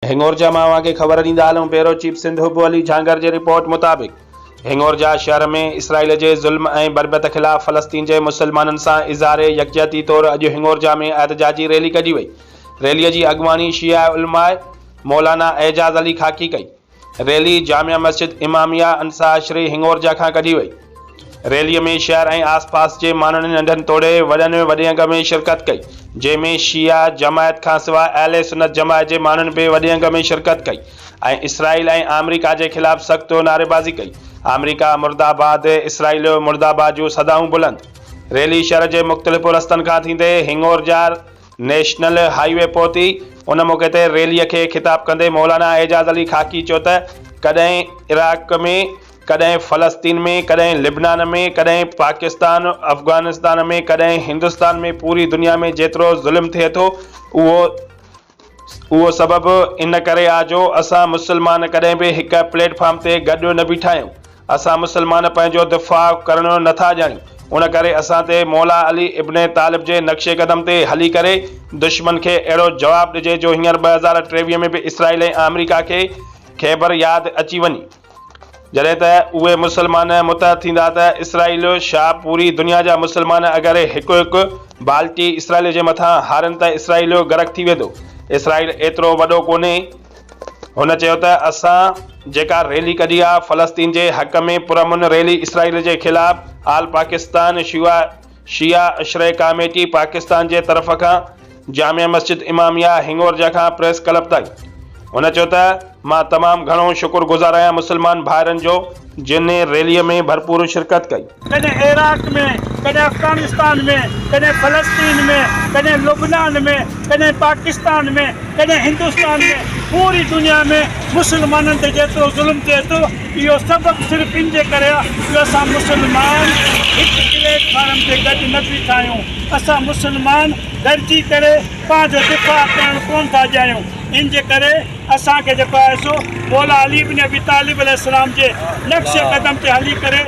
हिंगोरजा मां के ख़बर ॾींदा हलूं। ब्यूरो चीफ सिंध हुब अली झांगर जी रिपोर्ट मुताबिक़ हिंगोरजा शहर में इसराइल के ज़ुल्म और बरबत खिलाफ़ फ़लस्तीन के मुसलमानन से इज़हार यकजहती तौर अज हिंगोरजा में एहतजाजी रैली कढी वई। रैली की अगवानी शिया उलमा मौलाना एजाज अली खाकी कई। रैली जामिया मस्जिद इमामिया अंसार हिंगोरजा का कढी वई। रैली में शहर और आस पास के मानन नंढन तोड़े वडन वडे अंग में शिरकत कई, जैमें शिया जमायत का सिवा अहले सुन्नत जमायत के मानन भी वडे अंग में शिरकत कई और इसराइल और अमरीका के खिलाफ सख्त नारेबाजी कई। अमरीका मुर्दाबाद, इसराइल मुर्दाबाद जो सदाऊं बुलंद। रैली शहर के मुख्तलिफ रस्तन का थींदे हिंगोरजा नेशनल हाईवे पहुती। उन मौके ते रैली के खिताब कंदे मौलाना एजाज अली खाकी चो त कदें इराक में, कदें फ़लस्तीन में, कदें लिबनान में, कदें पाकिस्तान अफगानिस्तान में, कदें हिंदुस्तान में, पूरी दुनिया में जेतरो ज़ुल्म थे तो वो सबब इन करे आ जो असा मुसलमान कदें भी एक प्लेटफॉर्म ते गड्डो न बीठायूं। असा मुसलमान पंहिंजो दिफ़ा करणो नथा ॼाणियूं। उन करे असां ते मौला अली इब्न तालिब के नक्शे कदम ते हली करे दुश्मन के अड़ो जवाब दिजे जो हींअर 2023 में भी इसराइल और अमरीका के ख़ैबर याद अची वनी। जॾहिं त उहे मुसलमान मुतहद थींदा त इसराइल छा पूरी दुनिया जा मुसलमान अगर हिकु हिकु बाल्टी इसराइल के मथां हारन त इसराइल गरक थी वेंदो। इसराइल एतिरो वॾो कोन्हे। हुन चयो त असां जेका रैली कढी आहे फ़लस्तीन के हक़ में पुरअमन रैली इसराइल के खिलाफ़ आल पाकिस्तान शिया अशरे कमेटी पाकिस्तान के तरफ़ का जामिया मस्जिद इमामिया हिंगोरजा का प्रेस क्लब तक। उन चयो त मां तमाम घणो शुक्रगुज़ार आहियां मुसलमान भाइरन जो जिन रैली में भरपूर शिरकत कई। कदें इराक में, कदें अफगानिस्तान में, कदें फ़लस्तीन में, कदें लुबनान में, कदें पाकिस्तान में, कदें हिंदुस्तान में, पूरी दुनिया में मुसलमानन ते जेतिरो ज़ुल्म थिए थो इहो सबब सिर्फ़ इन जे करे आहे जो असां मुसलमान हिकु प्लेटफॉर्म ते गॾु न बीठा आहियूं। असां मुसलमान गॾिजी करे पंहिंजो दिफ़ा करणु कोन था ॼाणियूं। इन जे करे असांखे जेको आहे सो मौला अली इब्न अबी तालिब अलैहिस्सलाम जे नक्शे कदम ते हली करे